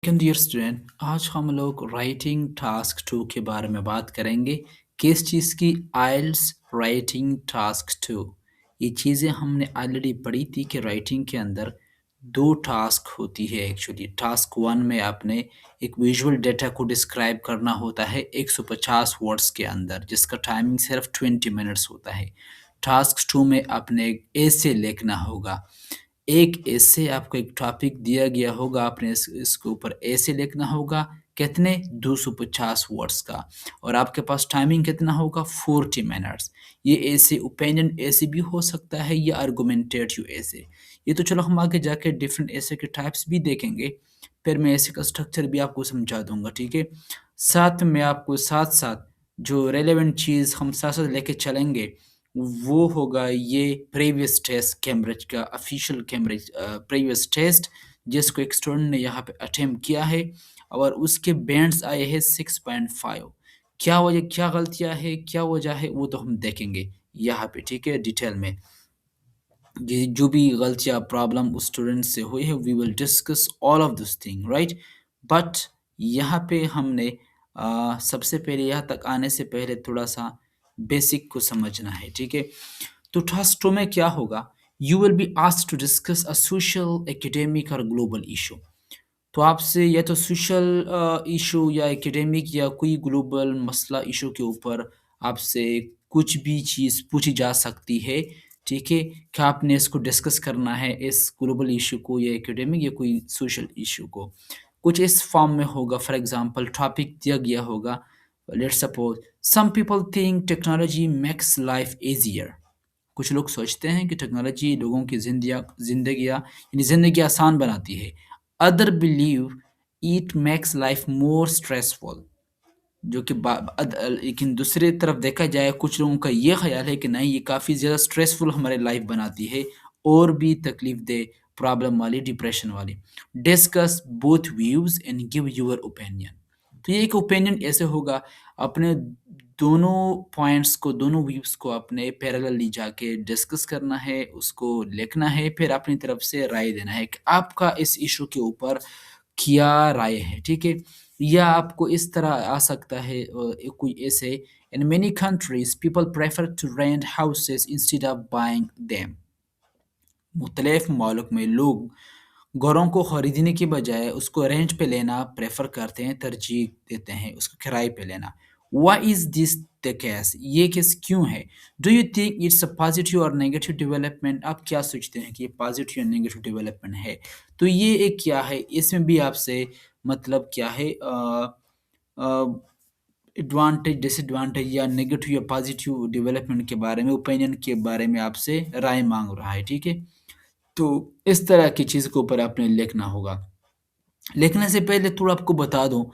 Second year student, आज हम लोग राइटिंग टास्क 2 के बारे में बात करेंगे। किस चीज़ की? आइल्स राइटिंग टास्क 2। ये चीज़ें हमने ऑलरेडी पढ़ी थी कि राइटिंग के अंदर दो टास्क होती है। एक्चुअली टास्क 1 में आपने एक विजुअल डेटा को डिस्क्राइब करना होता है 150 वर्ड्स के अंदर, जिसका टाइमिंग सिर्फ 20 मिनट्स होता है। टास्क 2 में आपने एक ऐसे लिखना होगा। एक ऐसे आपको एक टॉपिक दिया गया होगा, आपने इसके ऊपर ऐसे लिखना होगा। कितने? 250 वर्ड्स का। और आपके पास टाइमिंग कितना होगा? 40 मिनट्स। ये ऐसे ओपिनियन ऐसे भी हो सकता है या आर्गुमेंटेटिव ऐसे। ये तो चलो हम आगे जाके डिफरेंट ऐसे के टाइप्स भी देखेंगे। फिर मैं ऐसे का स्ट्रक्चर भी आपको समझा दूंगा, ठीक है। साथ में आपको साथ साथ जो रेलेवेंट चीज़ हम साथ साथ लेके चलेंगे वो होगा ये प्रीवियस टेस्ट कैम्ब्रिज का ऑफिशियल कैम्ब्रिज प्रीवियस टेस्ट, जिसको एक स्टूडेंट ने यहाँ पे अटेम्प्ट किया है और उसके बैंड्स आए हैं 6.5। क्या वजह, क्या गलतियाँ है, क्या वजह है, वो तो हम देखेंगे यहाँ पे, ठीक है, डिटेल में। ये जो भी गलतियाँ प्रॉब्लम उस स्टूडेंट से हुई है, we will discuss all of this thing, right. But यहाँ पे हमने सबसे पहले यहाँ तक आने से पहले थोड़ा सा बेसिक को समझना है, ठीक है। तो टास्क 2 में क्या होगा? You will be asked to discuss a social, academic और ग्लोबल इशू। तो आपसे या तो सोशल इशू या एकेडमिक या कोई ग्लोबल मसला इशू के ऊपर आपसे कुछ भी चीज़ पूछी जा सकती है, ठीक है? क्या आपने इसको डिस्कस करना है, इस ग्लोबल इशू को या एकेडमिक या कोई सोशल इशू को। कुछ इस फॉर्म में होगा। फॉर एग्ज़ाम्पल टॉपिक दिया गया होगा, let's suppose some people think technology makes life easier. कुछ लोग सोचते हैं कि टेक्नोलॉजी लोगों की ज़िंदगी आसान बनाती है। Other believe it makes life more stressful. जो कि लेकिन दूसरी तरफ देखा जाए, कुछ लोगों का ये ख्याल है कि नहीं, ये काफ़ी ज़्यादा स्ट्रेसफुल हमारी लाइफ बनाती है और भी तकलीफ दे, प्रॉब्लम वाली, डिप्रेशन वाली। Discuss both views and give your opinion. तो ये एक ओपिनियन ऐसे होगा, अपने दोनों पॉइंट्स को, दोनों व्यूज़ को अपने पैरेलली जाके डिस्कस करना है, उसको लिखना है, फिर अपनी तरफ से राय देना है कि आपका इस इश्यू के ऊपर क्या राय है, ठीक है? या आपको इस तरह आ सकता है कोई ऐसे, in many countries people prefer to rent houses instead of buying them. मुख्तलिफ ममालिक में लोग घरों को खरीदने की बजाय उसको रेंट पे लेना प्रेफर करते हैं, तरजीह देते हैं उसको किराए पे लेना। Why is this the case? ये केस क्यों है? Do you think it's a positive और नेगेटिव डेवलपमेंट? आप क्या सोचते हैं कि ये पॉजिटिव या नेगेटिव डेवलपमेंट है? तो ये एक क्या है, इसमें भी आपसे मतलब क्या है, एडवांटेज, डिसएडवांटेज या नेगेटिव या पॉजिटिव डेवलपमेंट के बारे में, ओपिनियन के बारे में आपसे राय मांग रहा है, ठीक है। तो इस तरह की चीज़ के ऊपर आपने लिखना होगा। लिखने से पहले थोड़ा आपको बता दूँ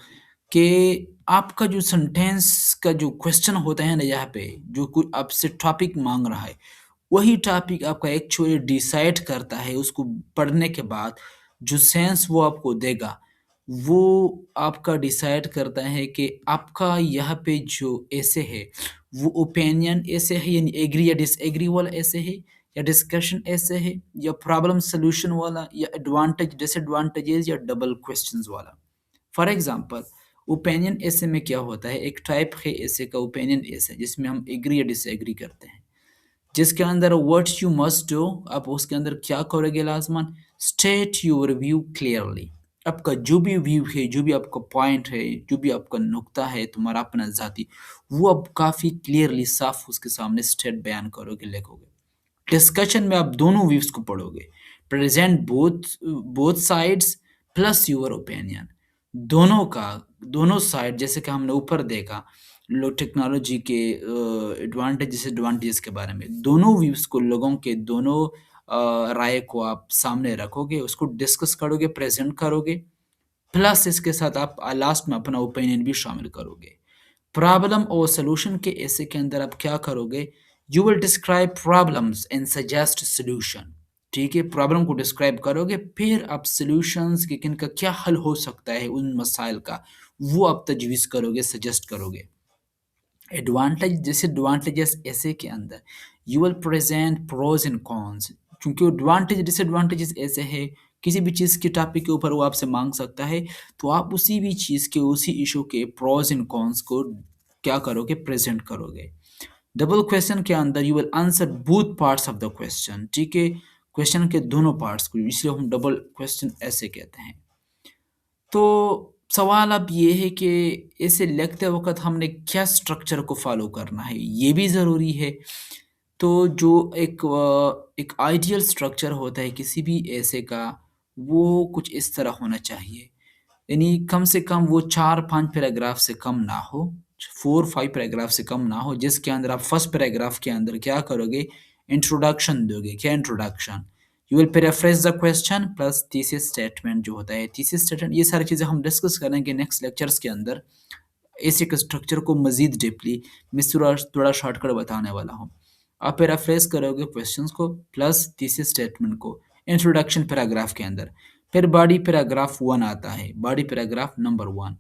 कि आपका जो सेंटेंस का जो क्वेश्चन होता है ना, यहाँ पे जो कोई आपसे टॉपिक माँग रहा है, वही टॉपिक आपका एक्चुअली डिसाइड करता है। उसको पढ़ने के बाद जो सेंस वो आपको देगा, वो आपका डिसाइड करता है कि आपका यहाँ पे जो ऐसे है, वो ओपिनियन ऐसे है, यानी एग्री या डिसएग्री वाला ऐसे है, या डिस्कशन ऐसे है, या प्रॉब्लम सॉल्यूशन वाला, या एडवांटेज डिसएडवांटेजेस, या डबल क्वेश्चंस वाला। फॉर एग्जांपल ओपिनियन ऐसे में क्या होता है, एक टाइप है ऐसे का ओपिनियन ऐसे, जिसमें हम एग्री या डिसएग्री करते हैं, जिसके अंदर व्हाट यू मस्ट डू, आप उसके अंदर क्या करोगे लाज़मन, स्टेट योर व्यू क्लियरली। आपका जो भी व्यू है, जो भी आपका पॉइंट है, जो भी आपका नुक्ता है तुम्हारा अपना ज़ाती, वो आप काफ़ी क्लियरली साफ उसके सामने स्टेट बयान करोगे, लिखोगे। डिस्कशन में आप दोनों व्यूज को पढ़ोगे, present both both sides plus your opinion. दोनों का, दोनों साइड, जैसे कि हमने ऊपर देखा लोग टेक्नोलॉजी के एडवांटेज डिसएडवांटेजेस के बारे में, दोनों व्यूज को, लोगों के दोनों राय को आप सामने रखोगे, उसको डिस्कस करोगे, प्रेजेंट करोगे, प्लस इसके साथ आप लास्ट में अपना ओपिनियन भी शामिल करोगे। प्रॉब्लम और सॉल्यूशन के ऐसे के अंदर आप क्या करोगे, you will describe problems and suggest solution. ठीक है, प्रॉब्लम को डिस्क्राइब करोगे, फिर आप सॉल्यूशंस कि इनका क्या हल हो सकता है उन मसाइल का, वो आप तजवीज़ करोगे, सजेस्ट करोगे। एडवांटेज डिसएडवांटेजेस ऐसे के अंदर you will present pros and cons, क्योंकि एडवांटेज डिसएडवांटेजेस ऐसे है किसी भी चीज़ के टॉपिक के ऊपर वो आपसे माँग सकता है, तो आप उसी भी चीज़ के, उसी इश्यू के प्रोस एंड कॉन्स को क्या करोगे, प्रेज़ेंट करोगे। डबल क्वेश्चन के अंदर you will answer both parts of the question, ठीक है? क्वेश्चन के दोनों पार्ट्स को, इसलिए हम डबल क्वेश्चन ऐसे कहते हैं। तो सवाल अब ये है कि इसे लिखते वक़्त हमने क्या स्ट्रक्चर को फ़ॉलो करना है, ये भी ज़रूरी है। तो जो एक आइडियल स्ट्रक्चर होता है किसी भी ऐसे का, वो कुछ इस तरह होना चाहिए। यानी कम से कम वो 4-5 पैराग्राफ से कम ना हो, 4-5 पैराग्राफ से कम ना हो, जिसके अंदर आप फर्स्ट पैराग्राफ के अंदर क्या करोगे, इंट्रोडक्शन दोगे। क्या introduction? You will paraphrase the question plus thesis statement जो होता है, थीसिस स्टेटमेंट, ये सारी चीज़ें हम डिस्कस करेंगे नेक्स्ट लेक्चर्स के अंदर। ऐसे एक स्ट्रक्चर को मज़ीद डीपली मैं थोड़ा थोड़ा शॉर्टकट बताने वाला हूँ। आप पैराफ्रेज़ करोगे क्वेश्चंस को प्लस थीसिस स्टेटमेंट को इंट्रोडक्शन पैराग्राफ के अंदर। फिर बॉडी पैराग्राफ 1 आता है, body paragraph number 1।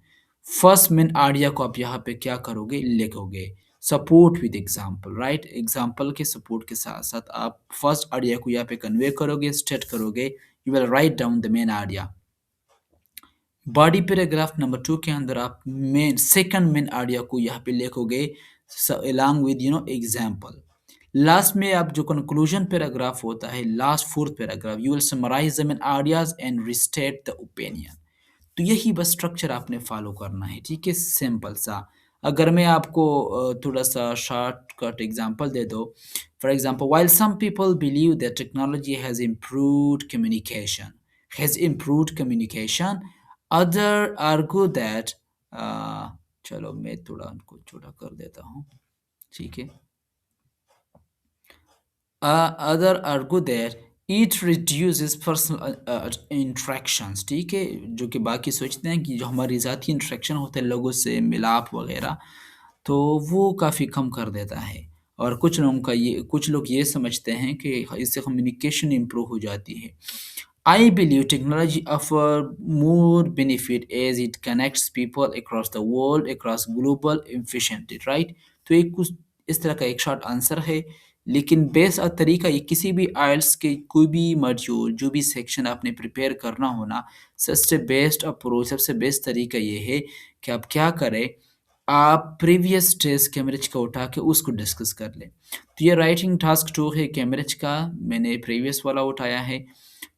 First main idea को आप यहाँ पे क्या करोगे, लिखोगे। Support with example, right? Example के सपोर्ट के साथ-साथ आप फर्स्ट आइडिया को यहाँ पे कन्वे करोगे, स्टेट करोगे। You will write down the main idea. Body paragraph number 2 के अंदर आप सेकंड मेन आइडिया को यहाँ पे लिखोगे अलॉन्ग विद एग्जांपल। लास्ट में आप जो कंक्लूजन पैराग्राफ होता है, last fourth paragraph, you will summarise the main ideas and restate the opinion. तो यही बस स्ट्रक्चर आपने फॉलो करना है, ठीक है? सिंपल सा। अगर मैं आपको थोड़ा सा शॉर्टकट एग्जांपल दे दो, for example, while some people believe that technology has improved communication, other argue that चलो मैं थोड़ा उनको छोटा कर देता हूँ, ठीक है? Other argue that it reduces personal interactions, ठीक है? जो कि बाकी सोचते हैं कि जो हमारी ज़ाती इंटरेक्शन होते हैं लोगों से, मिलाप वगैरह, तो वो काफ़ी कम कर देता है। और कुछ लोग ये समझते हैं कि इससे कम्युनिकेशन इम्प्रूव हो जाती है। I believe technology offer more benefit as it connects people across the world, across global efficiently, right? तो एक कुछ इस तरह का एक शॉर्ट आंसर है, लेकिन बेस और तरीका ये किसी भी आइल्स के कोई भी मॉड्यूल, जो भी सेक्शन आपने प्रिपेयर करना हो ना, सबसे बेस्ट अप्रोच, सबसे बेस्ट तरीका ये है कि आप क्या करें, आप प्रीवियस टेस्ट कैम्ब्रिज का उठा के उसको डिस्कस कर लें। तो ये राइटिंग टास्क 2 है कैम्ब्रिज का, मैंने प्रीवियस वाला उठाया है।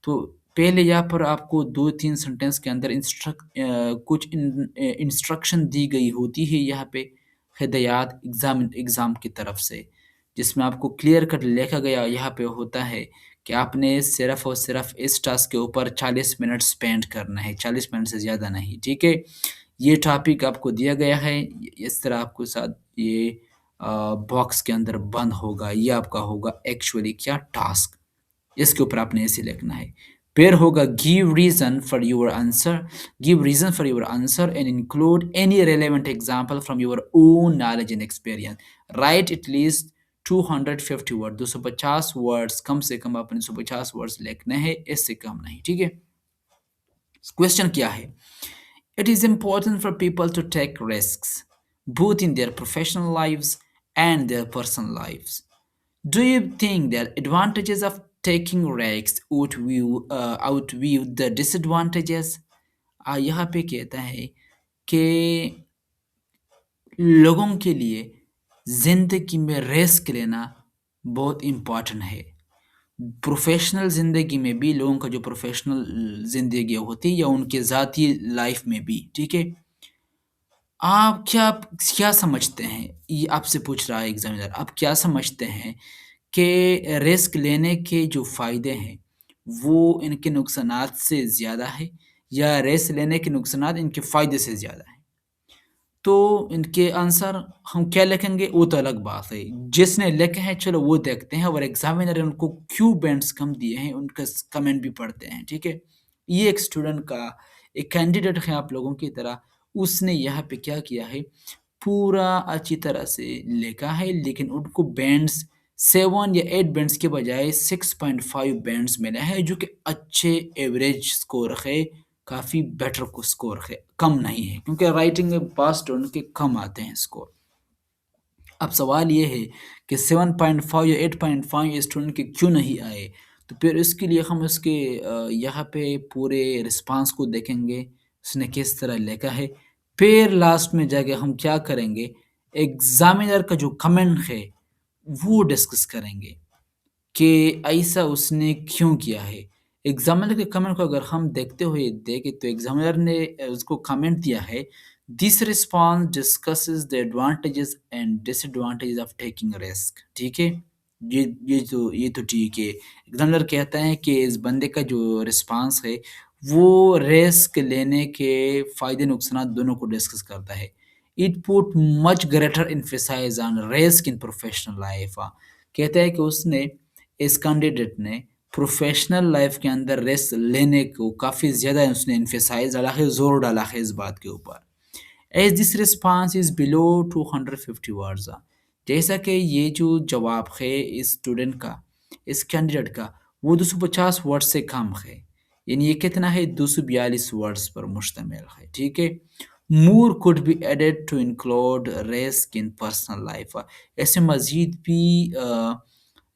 तो पहले यहाँ पर आपको 2-3 सेंटेंस के अंदर कुछ इंस्ट्रक्शन दी गई होती है यहाँ पे, हिदायत एग्ज़ाम की तरफ से, जिसमें आपको क्लियर कट लिखा गया यहाँ पे होता है कि आपने सिर्फ़ और सिर्फ़ इस टास्क के ऊपर 40 मिनट स्पेंड करना है, 40 मिनट से ज़्यादा नहीं, ठीक है? ये टॉपिक आपको दिया गया है, इस तरह आपके साथ ये बॉक्स के अंदर बंद होगा, ये आपका होगा एक्चुअली क्या टास्क। इसके ऊपर आपने ऐसे लिखना है। फिर होगा give reason for your answer and include any relevant example from your own knowledge and experience. Write at least 250 word, 250 words, कम से कम आपने 250 वर्ड्स लिखने हैं, इससे कम नहीं, ठीक है? क्वेश्चन क्या है? It is important for people to take risks, both in their professional lives and their personal lives. Do you think that advantages of taking risks outweigh the disadvantages? यहाँ पे कहता है कि लोगों के लिए ज़िंदगी में रिस्क लेना बहुत इम्पोर्टेंट है। प्रोफ़ेशनल ज़िंदगी में भी, लोगों का जो प्रोफ़ेशनल ज़िंदगी होती है या उनके ज़ाती लाइफ़ में भी, ठीक है? आप क्या समझते हैं? ये आपसे पूछ रहा है एग्ज़ामिनर, आप क्या समझते हैं कि रिस्क लेने के जो फ़ायदे हैं, वो इनके नुकसानात से ज़्यादा है, या रिस्क लेने के नुकसानात इनके फ़ायदे से ज़्यादा है? तो इनके आंसर हम क्या लिखेंगे वो तो अलग बात है। जिसने लिखे हैं चलो वो देखते हैं, और एग्ज़ामिनर ने उनको क्यों बैंड्स कम दिए हैं, उनका कमेंट भी पढ़ते हैं, ठीक है? ये एक स्टूडेंट का, एक कैंडिडेट है आप लोगों की तरह, उसने यहाँ पे क्या किया है, पूरा अच्छी तरह से लिखा है, लेकिन उनको बैंड्स 7 या 8 बैंड्स के बजाय 6.5 बैंड्स मिले हैं, जो कि अच्छे एवरेज स्कोर है, काफ़ी बेटर को स्कोर है, कम नहीं है, क्योंकि राइटिंग में पास स्टूडेंट के कम आते हैं स्कोर। अब सवाल ये है कि 7.5 या 8.5 स्टूडेंट के क्यों नहीं आए? तो फिर इसके लिए हम उसके यहाँ पे पूरे रिस्पॉन्स को देखेंगे, उसने किस तरह लिखा है। फिर लास्ट में जाके हम क्या करेंगे, एग्ज़ामिनर का जो कमेंट है, वो डिस्कस करेंगे। कि ऐसा उसने क्यों किया है? एग्ज़ामिनर के कमेंट को अगर हम देखते हुए देखें तो एग्ज़ामिनर ने उसको कमेंट दिया है, this response discusses the advantages and disadvantages of taking risk. ठीक है? ये तो ठीक है। एग्ज़ामिनर कहता है कि इस बंदे का जो रिस्पॉन्स है, वो रिस्क लेने के फ़ायदे नुकसानात दोनों को डिस्कस करता है। It put much greater emphasise on risk in professional life. कहता है कि उसने इस कैंडिडेट ने प्रोफ़ेशनल लाइफ़ के अंदर रिस्क लेने को काफ़ी ज़्यादा उसने एम्फसाइज़ डाला है, ज़ोर डाला है इस बात के ऊपर। As this response is below 250 words. जैसा कि ये जो जवाब है इस स्टूडेंट का, इस कैंडिडेट का, वो 250 वर्ड से कम है। यानी ये कितना है, 242 वर्ड्स पर मुश्तमिल है, ठीक है? More could be added to include risk in personal life. ऐसे मज़ीद भी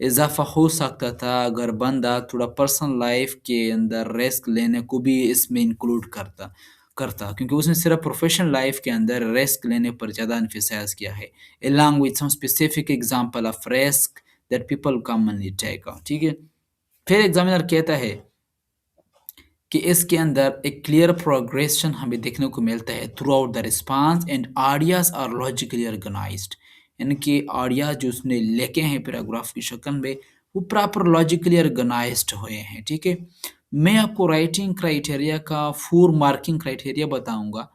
इज़ाफ़ा हो सकता था अगर बंदा थोड़ा पर्सनल लाइफ के अंदर रिस्क लेने को भी इसमें इंक्लूड करता करता क्योंकि उसने सिर्फ प्रोफेशनल लाइफ के अंदर रिस्क लेने पर ज़्यादा एम्फसाइज़ किया है, along with some specific example of risk that people commonly take। ठीक है? फिर एग्ज़ामिनर कहता है कि इसके अंदर एक क्लियर प्रोग्रेशन हमें देखने को मिलता है throughout the response and ideas are logically organised. यानी कि आइडियाज़ जो उसने लिखे हैं पैराग्राफ की शक्ल में, वो प्रॉपर लॉजिकली ऑर्गेनाइज्ड हुए हैं, ठीक है? मैं आपको राइटिंग क्राइटेरिया का 4 मार्किंग क्राइटेरिया बताऊँगा,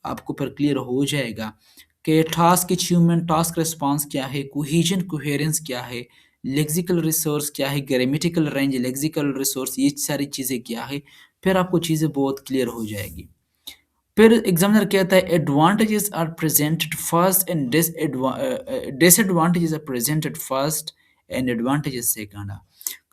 आपको फिर क्लियर हो जाएगा कि टास्क अचीवमेंट, टास्क रिस्पॉन्स क्या है, कोहेजन कोहेरेंस क्या है, लेक्सिकल रिसोर्स क्या है, ग्रामेटिकल रेंज, लेक्सिकल रिसोर्स, ये सारी चीज़ें क्या है, फिर आपको चीज़ें बहुत क्लियर हो जाएगी। फिर एग्जामिनर कहता है advantages are presented first and disadvantages are presented first and advantages second.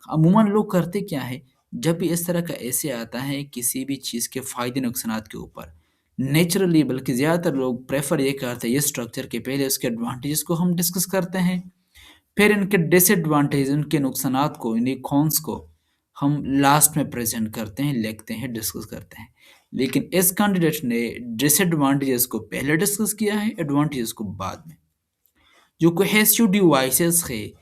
अमूमन लोग करते क्या है, जब भी इस तरह का ऐसे आता है किसी भी चीज़ के फ़ायदे नुकसानात के ऊपर, नेचुरली बल्कि ज़्यादातर लोग प्रेफर ये करते हैं ये स्ट्रक्चर के पहले उसके एडवांटेजेस को हम डिस्कस करते हैं, फिर इनके डिसएडवांटेज, इनके नुकसानात को, इन्हीं कॉन्स को हम लास्ट में प्रेज़ेंट करते हैं, लिखते हैं, डिस्कस करते हैं। लेकिन इस कैंडिडेट ने डिसएडवांटेजेस को पहले डिस्कस किया है, एडवांटेजेस को बाद में। जो कोहेसिव डिवाइसेस है,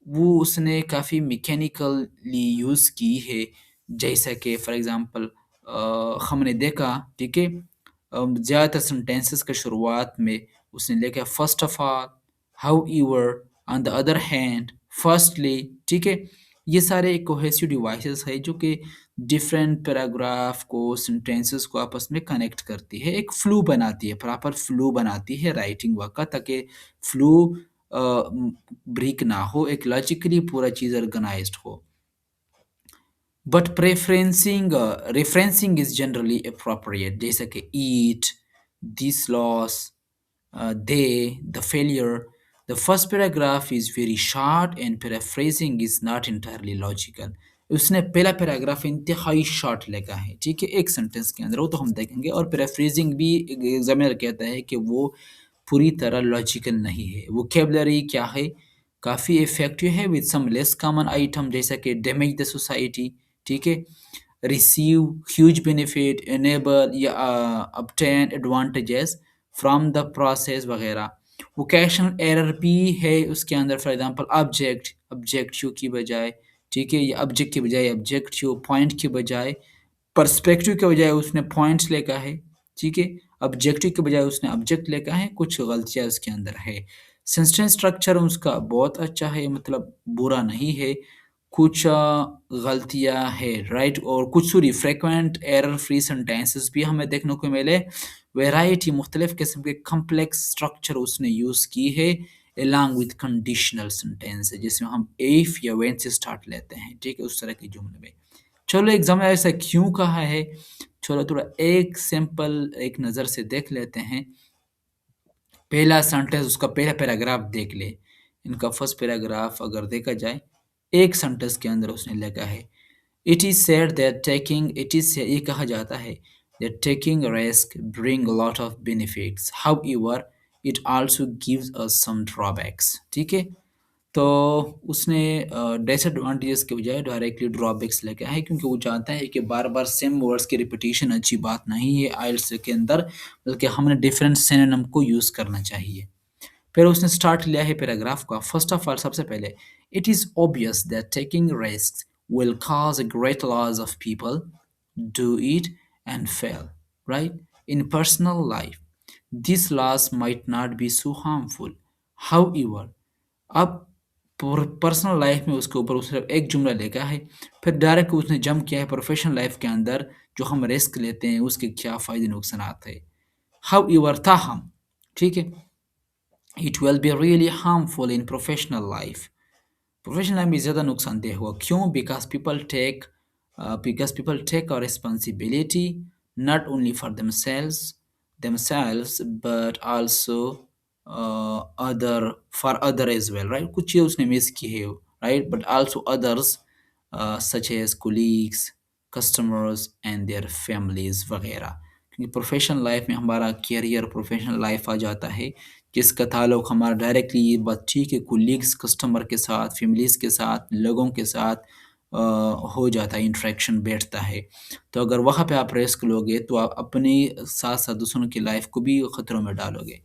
वो उसने काफ़ी मैकेनिकली यूज़ की है। जैसा कि फॉर एग्ज़ाम्पल हमने देखा, ठीक है? ज़्यादातर सेंटेंसेस के शुरुआत में उसने लिखा first of all, however, on the other hand, firstly, ठीक है? ये सारे कोहेसिव डिवाइसेस है जो कि डिफरेंट पैराग्राफ को, सेंटेंसेस को आपस में कनेक्ट करती है, एक फ्लो बनाती है, प्रॉपर फ्लो बनाती है राइटिंग वर्क का, ताकि फ्लो ब्रेक ना हो, एक लॉजिकली पूरा चीज़ ऑर्गेनाइज्ड हो। But referencing is generally appropriate, जैसा कि eat, this loss, they, the failure. The first paragraph is very short and paraphrasing is not entirely logical. उसने पहला पैराग्राफ इंतहाई शॉर्ट लिखा है, ठीक है, एक सेंटेंस के अंदर, वो तो हम देखेंगे। और पैराफ्रेजिंग भी एग्जामिनर कहता है कि वो पूरी तरह लॉजिकल नहीं है। वोकेबलरी क्या है, काफ़ी इफ़ेक्टिव है with some less common item, जैसा कि डैमेज द सोसाइटी, ठीक है, रिसीव ह्यूज बेनिफिट, एनेबल या obtain advantages from the process वगैरह। वोकेशनल एरर भी है उसके अंदर, फॉर एग्जांपल ऑब्जेक्ट, ऑब्जेक्टिव की बजाय, ठीक है, या ऑब्जेक्ट की बजाय ऑब्जेक्टिव, पॉइंट की बजाय पर्सपेक्टिव के बजाय उसने पॉइंट्स लिखा है, ठीक है, ऑब्जेक्टिव के बजाय उसने ऑब्जेक्ट लिखा है, कुछ गलतियाँ उसके अंदर है। सेंटेंस स्ट्रक्चर उसका बहुत अच्छा है, मतलब बुरा नहीं है, कुछ गलतियाँ है, राइट, और कुछ sorry frequent error free sentences भी हमें देखने को मिले। वैरायटी, मुख्तलिफ किस्म के कॉम्प्लेक्स स्ट्रक्चर उसने यूज़ की है, अलॉन्ग विद कंडीशनल सेंटेंस जिसमें हम इफ या व्हेन से स्टार्ट लेते हैं, ठीक है, उस तरह के जुमले में। चलो एग्ज़ाम में ऐसा क्यों कहा है, चलो थोड़ा एक सिंपल एक नज़र से देख लेते हैं। पहला सेंटेंस, उसका पहला पैराग्राफ देख ले। इनका फर्स्ट पैराग्राफ अगर देखा जाए, एक सेंटेंस के अंदर उसने लिखा है, it is said that taking, it is ये कहा जाता है that taking risk bring a lot of benefits, however it also gives us some drawbacks, ठीक है? तो उसने डिसएडवांटेजेस के बजाय डायरेक्टली ड्रॉबैक्स लेके आए, क्योंकि वो चाहता है कि बार-बार सेम वर्ड्स की रिपीटिशन अच्छी बात नहीं है आइल्स के अंदर, बल्कि हमने डिफरेंट सिनोनिम को यूज़ करना चाहिए। फिर उसने स्टार्ट लिया है पैराग्राफ का। फर्स्ट ऑफ ऑल, सबसे पहले, it is obvious that taking risk will cause a great loss of people do it and fail, right? In personal life this loss might not be so harmful, however. अब personal life में उसके ऊपर उसने एक जुमला लिखा है, फिर डायरेक्ट उसने जंप किया है प्रोफेशनल लाइफ के अंदर, जो हम रिस्क लेते हैं उसके क्या फ़ायदे नुकसानात है। हाउएवर, ताहम, ठीक है, it will be really harmful in professional life. Professional life में ज़्यादा नुकसानदेह हुआ, क्यों? Because people take a responsibility not only for themselves but also other as well, right? कुछ चीज़ें उसने मिस की है, right? But also others such as colleagues, customers and their families वगैरह। क्योंकि प्रोफेशनल लाइफ में हमारा कैरियर प्रोफेशनल लाइफ आ जाता है, जिसका ताल्लुक हमारा डायरेक्टली ये बात ठीक है कोलीग्स, कस्टमर के साथ, फैमिलीज़ के साथ, लोगों के साथ हो जाता है, इंटरेक्शन बैठता है। तो अगर वहाँ पे आप रिस्क लोगे तो आप अपने साथ-साथ दूसरों की लाइफ को भी खतरों में डालोगे।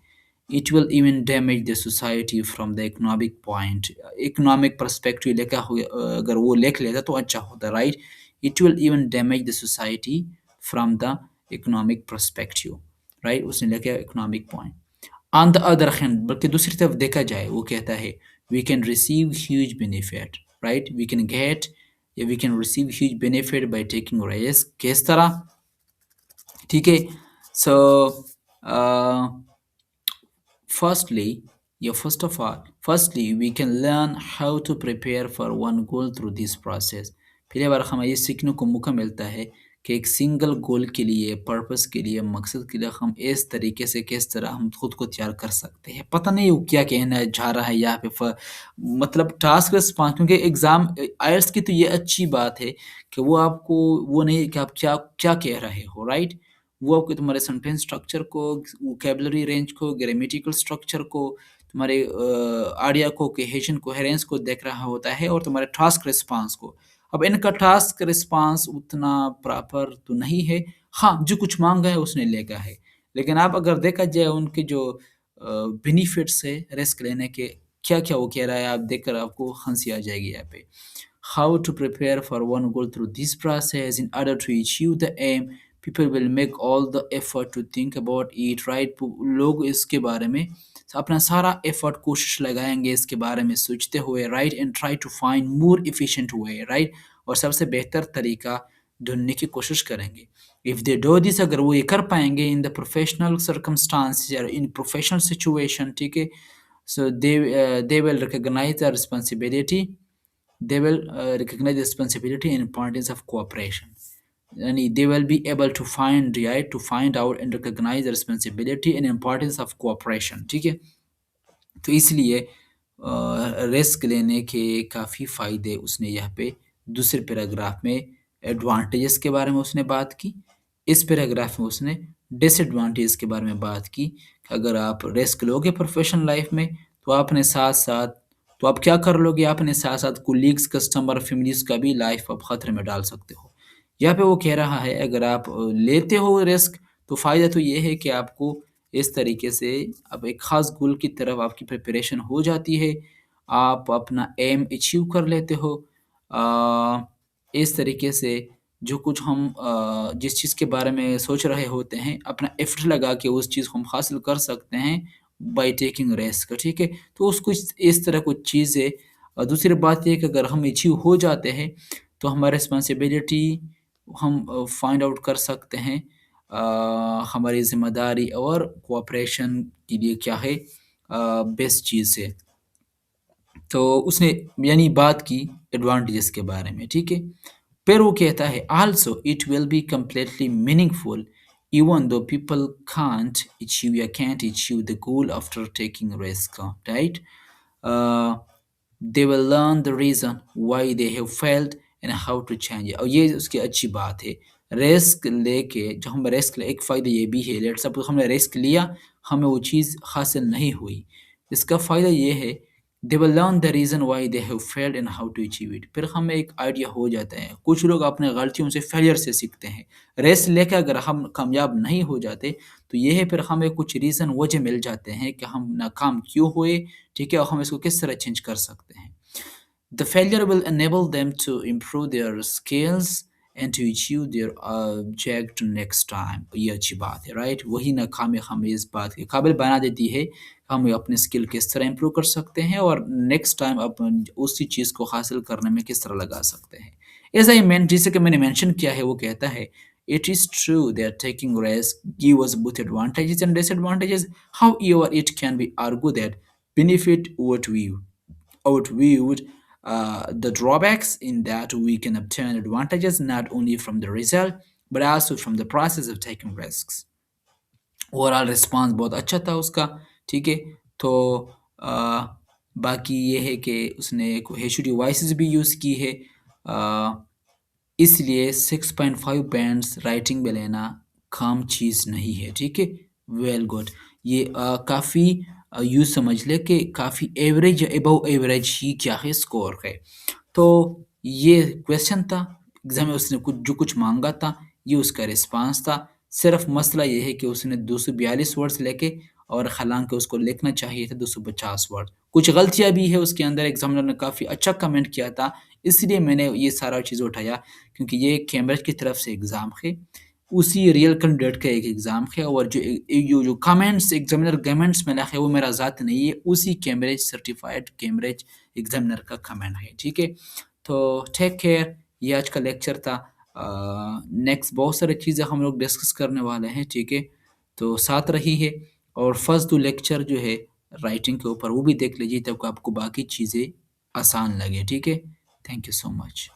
It will even damage the society from the economic point. Economic perspective लेका हुआ अगर वो लिख लेता तो अच्छा होता, right? It will even damage the society from the economic perspective, right? उसने लिखा है economic point. On the other hand, बल्कि दूसरी तरफ देखा जाए, वो कहता है we can receive huge benefit, right? We can get या we can receive huge benefit by taking risk. किस तरह? ठीक है, सो firstly, yeah, firstly, we can learn how to prepare for one goal through this process. पहली बार हमें ये सीखने को मौका मिलता है कि एक सिंगल गोल के लिए, पर्पस के लिए, मकसद के लिए हम इस तरीके से किस तरह हम खुद को तैयार कर सकते हैं। पता नहीं वो क्या कहना चाह रहा है यहाँ पे मतलब टास्क रिस्पॉन्स, क्योंकि एग्ज़ाम आइल्स की तो ये अच्छी बात है कि वो आपको वो नहीं कि आप क्या क्या कह रहे हो, राइट? वो आपके तुम्हारे सेंटेंस स्ट्रक्चर को, वोकैब्युलरी रेंज को, ग्रामेटिकल स्ट्रक्चर को, तुम्हारे आडिया को, कोहेजन, कोहेरेंस को देख रहा होता है और तुम्हारे टास्क रिस्पॉन्स को। अब इनका टास्क रिस्पॉन्स उतना प्रॉपर तो नहीं है। हाँ, जो कुछ माँगा है उसने लेगा है। लेकिन आप अगर देखा जाए उनके जो बेनिफिट्स है रिस्क लेने के, क्या-क्या वो कह रहा है, आप देखकर आपको हँसी आ जाएगी यहाँ पे। How to prepare for one goal through this process in order to achieve the aim, people will make all the effort to think about it, right? लोग इसके बारे में अपना सारा एफर्ट कोशिश लगाएंगे इसके बारे में सोचते हुए, right? And try to find more efficient way, right? और सबसे बेहतर तरीका ढूंढने की कोशिश करेंगे। इफ़ दे डू दिस, अगर वो ये कर पाएंगे इन द प्रोफेशनल सर्कमस्टांस या इन प्रोफेशनल सिचुएशन, ठीक है, so they will recognize the responsibility, they will recognize the responsibility and importance of cooperation. Yani they will be able to find, right, to find out and recognize the responsibility and importance of cooperation, ठीक है? तो इसलिए risk लेने के काफ़ी फ़ायदे उसने यहाँ पे दूसरे पैराग्राफ में एडवांटेजेस के बारे में उसने बात की। इस पैराग्राफ में उसने डिसएडवांटेज के बारे में बात की कि अगर आप रिस्क लोगे प्रोफेशनल लाइफ में तो आपने साथ-साथ तो आप क्या कर लोगे? आपने साथ-साथ कोलीग्स, कस्टमर, फैमिलीज़ का भी लाइफ आप खतरे में डाल सकते हो। यहाँ पे वो कह रहा है अगर आप लेते हो रिस्क तो फ़ायदा तो ये है कि आपको इस तरीके से अब एक ख़ास गोल की तरफ आपकी प्रिपरेशन हो जाती है, आप अपना एम अचीव कर लेते हो। इस तरीके से जो कुछ हम जिस चीज़ के बारे में सोच रहे होते हैं, अपना एफ़र्ट लगा के उस चीज़ को हम हासिल कर सकते हैं बाय टेकिंग रिस्क, ठीक है? तो उसको इस तरह कुछ चीज़ें दूसरी बात ये है कि अगर हम अचीव हो जाते हैं, तो हमारी रिस्पॉन्सिबिलिटी हम फाइंड आउट कर सकते हैं, हमारी ज़िम्मेदारी और कोऑपरेशन के लिए क्या है बेस्ट चीज़ है। तो उसने यानी बात की एडवांटेजेस के बारे में, ठीक है? फिर वो कहता है also it will be completely meaningful even though people can't achieve या can't achieve the goal after taking risk, right? They will learn the reason why they have failed and how to change it. और ये उसकी अच्छी बात है। Risk लेके जो हम रिस्क ले एक फ़ायदा ये भी है, लेट्स सपोज़ हमने रिस्क लिया, हमें वो चीज़ हासिल नहीं हुई। इसका फ़ायदा ये है they will learn the reason why they have failed and how to achieve it. फिर हमें एक आइडिया हो जाता है। कुछ लोग अपने गलतियों से फेलियर से सीखते हैं। रेस लेके अगर हम कामयाब नहीं हो जाते, तो ये है फिर हमें कुछ रीज़न वजह मिल जाते हैं कि हम नाकाम क्यों हुए, ठीक है? और हम इसको किस तरह चेंज कर सकते हैं। The failure will enable them to improve their skills and to achieve their object next time। ये अच्छी बात है, राइट? वही नाकामी हमें इस बात के काबिल बना देती है, हम अपने स्किल किस तरह इम्प्रूव कर सकते हैं और नेक्स्ट टाइम अपन उसी चीज़ को हासिल करने में किस तरह लगा सकते हैं। एज आई मैन जिसे कि मैंने मेंशन किया है, वो कहता है it is true that taking risk give us both advantages and disadvantages. However, it can be argued that benefit outweighed the drawbacks, in that we can obtain advantages not only from the result but also from the process of taking risks। Overall response बहुत अच्छा था उसका, ठीक है? तो अ, बाकी ये है कि उसने एक हेशू डिवाइसेस भी यूज़ की है। इसलिए 6.5 बैंड्स राइटिंग में लेना काम चीज़ नहीं है, ठीक है? Well good. ये काफ़ी यूँ समझ लें कि काफ़ी एवरेज या अबव एवरेज ही क्या है, स्कोर है। तो ये क्वेश्चन था, एग्ज़ाम में उसने कुछ जो कुछ माँगा था, ये उसका रिस्पॉन्स था। सिर्फ़ मसला ये है कि उसने 242 वर्ड्स लेके, और हालाँकि उसको लिखना चाहिए था 250 वर्ड। कुछ गलतियाँ भी है उसके अंदर, एग्ज़ामिनर ने काफ़ी अच्छा कमेंट किया था, इसलिए मैंने ये सारा चीज़ उठाया, क्योंकि ये कैम्ब्रिज की तरफ से एग्ज़ाम है। उसी रियल कैंडिडेट का एक एग्ज़ाम है, और जो कमेंट्स एग्ज़ामिनर कमेंट्स मिला है वो मेरा ज़ात नहीं है, उसी कैम्ब्रिज सर्टिफाइड कैम्ब्रिज एग्ज़ामिनर का कमेंट है, ठीक है? तो टेक केयर, ये आज का लेक्चर था। नेक्स्ट बहुत सारी चीज़ें हम लोग डिस्कस करने वाले हैं, ठीक है? तो साथ रहिए, और फर्स्ट 2 लेक्चर जो है राइटिंग के ऊपर वो भी देख लीजिए, ताकि आपको बाकी चीज़ें आसान लगे, ठीक है? Thank you so much.